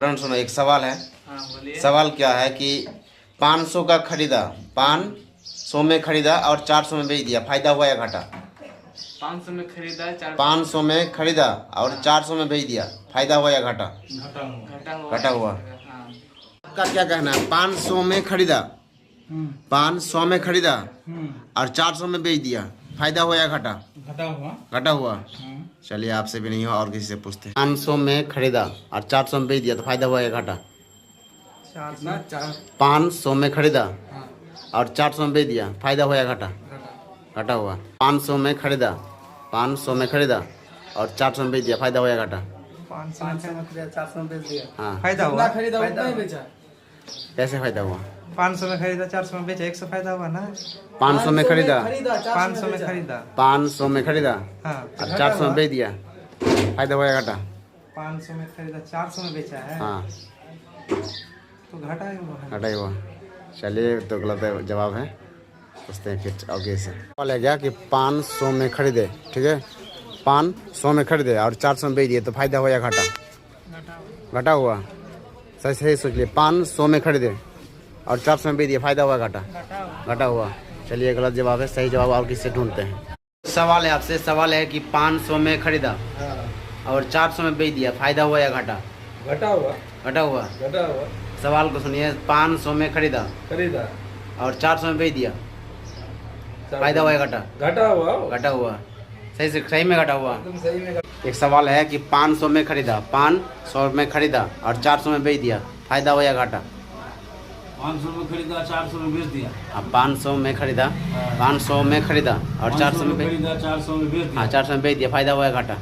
सुनो, एक सवाल है। हाँ बोलिए। सवाल क्या है कि 500 का खरीदा, 500 में खरीदा और 400 में बेच दिया, फायदा हुआ या घाटा? 500 में खरीदा, 500 में खरीदा और 400 में बेच दिया, फायदा हुआ या घाटा? घाटा हुआ। हाँ। आपका क्या कहना है? 500 में खरीदा, 500 में खरीदा और 400 में बेच दिया, फायदा हुआ या घाटा? घाटा हुआ। चलिए, आपसे भी नहीं हुआ और किसी से पूछते हैं। 500 में खरीदा और 400 में बेच दिया तो फायदा हुआ या घाटा? 500 में खरीदा और 400 में बेच दिया, फायदा हुआ या घाटा? घाटा हुआ। 500 में खरीदा, 500 में खरीदा और 400 में बेच दिया, फायदा हुआ या घाटा? 500 में खरीदा, 400 में बेच दिया, हाँ, फायदा हुआ। कैसे फायदा हुआ? 500 में खरीदा, 400 में बेचा, 100 फायदा हुआ ना। 500 में खरीदा, 500 में खरीदा, 500 में खरीदा हाँ, और 400 में बेच दिया, फायदा हुआ या घाटा? 500 में खरीदा, 400 में बेचा है, हाँ, तो घाटा ही हुआ है। घाटा ही हुआ। चलिए, तो गलत जवाब है। पूछते हैं फिर आगे से। सवाल है क्या कि 500 में खरीदे, ठीक है, 500 में खरीदे और 400 में बेच दिए तो फायदा हुआ या घाटा? घाटा हुआ। सही सही सोच लिए। 500 में खरीदे और 400 में बेच दिए, फायदा हुआ घाटा? घाटा हुआ। चलिए, गलत जवाब है। सही जवाब और किससे ढूंढते हैं। सवाल है आपसे, सवाल है कि 500 में खरीदा और 400 में बेच दिया, फायदा हुआ या घाटा? घाटा हुआ। घाटा हुआ। घाटा हुआ। सवाल को सुनिए। 500 में खरीदा और 400 में बेच दिया, फायदा हुआ या घाटा? घाटा हुआ। घाटा हुआ। सही में घाटा हुआ। तुम सही में। एक सवाल है कि 500 में खरीदा, 500 में खरीदा और 400 में बेच दिया, फायदा हुआ या घाटा? 500 में खरीदा, 400 में बेच दिया। अब 500 में खरीदा, 500 में खरीदा और 400 में खरीदा, 400 में बेच दिया। हाँ, 400 में बेच दिया, फायदा हुआ या घाटा?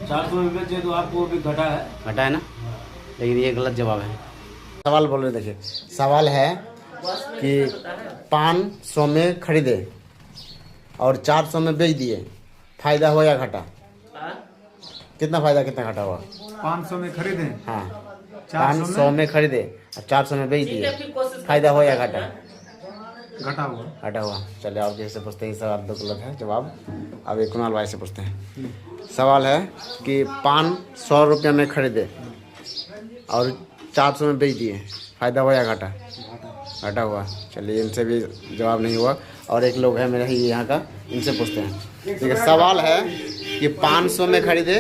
400 में बेचे तो आपको भी घटा है। घाटा है ना, लेकिन ये गलत जवाब है। सवाल बोल रहे, देखिए सवाल है कि 500 में खरीदे और 400 में बेच दिए, फायदा हुआ या घाटा? कितना फायदा कितना घाटा हुआ? 500 में खरीदे, हाँ, 500 में खरीदे और 400 में बेच दिए, फायदा हुआ या घाटा? घाटा हुआ। घाटा हुआ। चलिए, आप जैसे पूछते हैं, सवाल तो गलत है जवाब। अब एक कुणाल भाई से पूछते हैं। सवाल है कि 500 रुपये में खरीदे और 400 में बेच दिए, फायदा हुआ या घाटा? घाटा हुआ। चलिए, इनसे भी जवाब नहीं हुआ। और एक लोग है मेरे ही यहाँ का, इनसे पूछते हैं। ठीक है, सवाल है कि 500 में खरीदे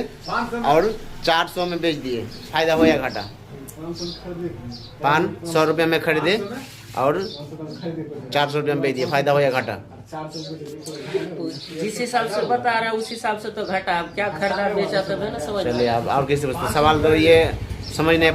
और 400 में बेच दिए, फायदा हुआ या घाटा? 500 रुपये में खरीदे और 400 रुपये में बेच दिए, फायदा हुआ या घाटा? जिस हिसाब से बता रहा है उस हिसाब से तो घाटा। अब क्या खरीदा बेचा तब है ना समझ। चलिए, आप और किसी पूछते हैं। सवाल तो ये समझ नहीं पा